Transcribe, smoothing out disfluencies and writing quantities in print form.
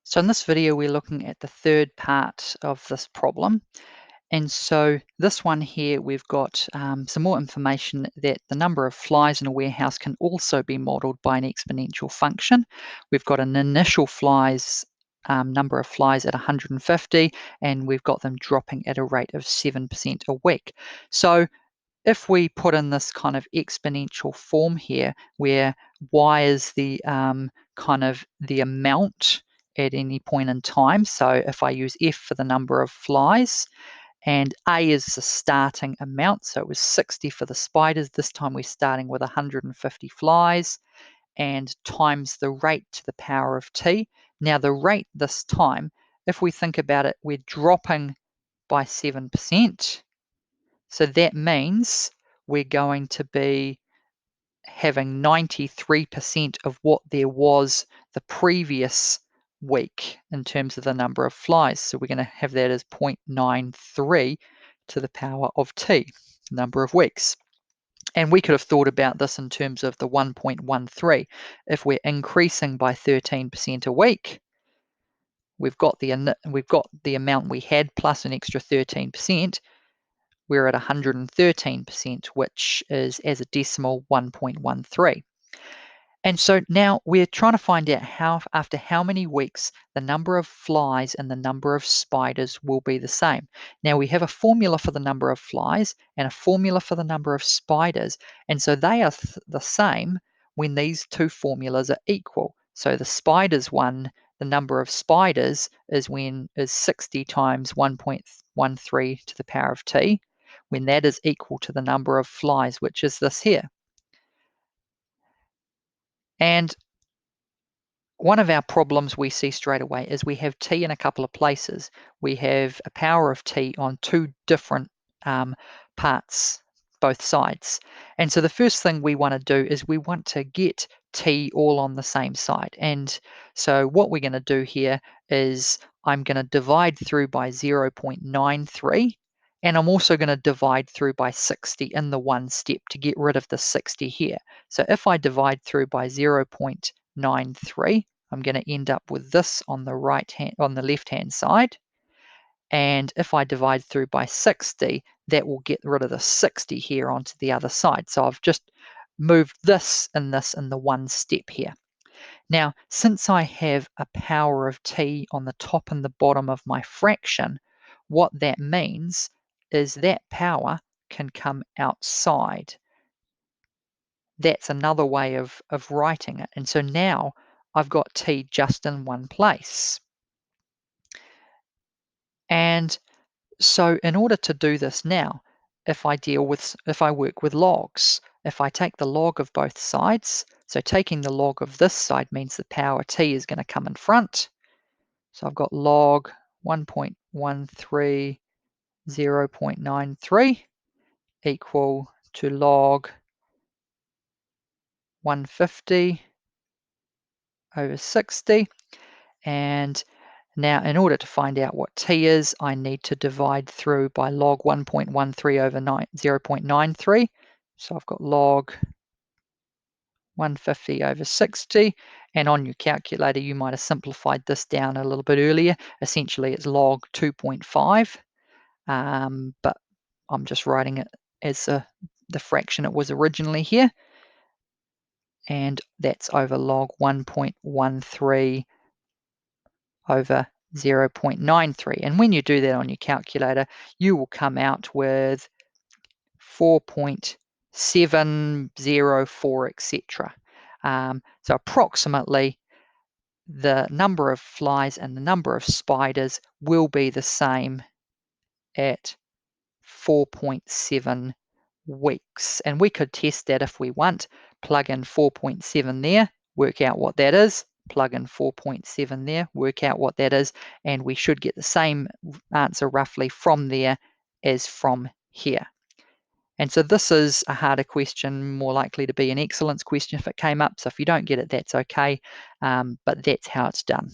So in this video, we're looking at the third part of this problem. And so this one here, we've got some more information that the number of flies in a warehouse can also be modeled by an exponential function. We've got an initial number of flies at 150, and we've got them dropping at a rate of 7% a week. So if we put in this kind of exponential form here, where y is the kind of the amount at any point in time. So if I use f for the number of flies, and a is the starting amount, so it was 60 for the spiders. This time we're starting with 150 flies, and times the rate to the power of t. Now the rate this time, if we think about it, we're dropping by 7%. So that means we're going to be having 93% of what there was the previous week in terms of the number of flies. So we're going to have that as 0.93 to the power of t, number of weeks. And we could have thought about this in terms of the 1.13. If we're increasing by 13% a week, we've got the amount we had plus an extra 13%. We're at 113%, which is, as a decimal, 1.13. And so now we're trying to find out after how many weeks the number of flies and the number of spiders will be the same. Now we have a formula for the number of flies and a formula for the number of spiders. And so they are the same when these two formulas are equal. So the spiders one, the number of spiders is 60 times 1.13 to the power of t, when that is equal to the number of flies, which is this here. And one of our problems we see straight away is we have t in a couple of places. We have a power of t on two different parts, both sides. And so the first thing we want to do is we want to get t all on the same side. And so what we're going to do here is I'm going to divide through by 0.93. And I'm also going to divide through by 60 in the one step to get rid of the 60 here. So if I divide through by 0.93, I'm going to end up with this on the left hand side. And if I divide through by 60, that will get rid of the 60 here onto the other side. So I've just moved this in the one step here. Now, since I have a power of t on the top and the bottom of my fraction, what that means is that power can come outside. That's another way of writing it. And so now I've got t just in one place. And so in order to do this now, if I work with logs, if I take the log of both sides, so taking the log of this side means the power t is going to come in front. So I've got log 1.13, 0.93 equal to log 150 over 60. And now in order to find out what t is, I need to divide through by log 1.13 over 0.93. So I've got log 150 over 60. And on your calculator, you might have simplified this down a little bit earlier. Essentially, it's log 2.5. But I'm just writing it as the fraction it was originally here. And that's over log 1.13 over 0.93. And when you do that on your calculator, you will come out with 4.704, etc. So approximately the number of flies and the number of spiders will be the same at 4.7 weeks. And we could test that if we want. Plug in 4.7 there, work out what that is. Plug in 4.7 there, work out what that is, and we should get the same answer roughly from there as from here. And so this is a harder question, more likely to be an excellence question if it came up. So if you don't get it, that's okay, but that's how it's done.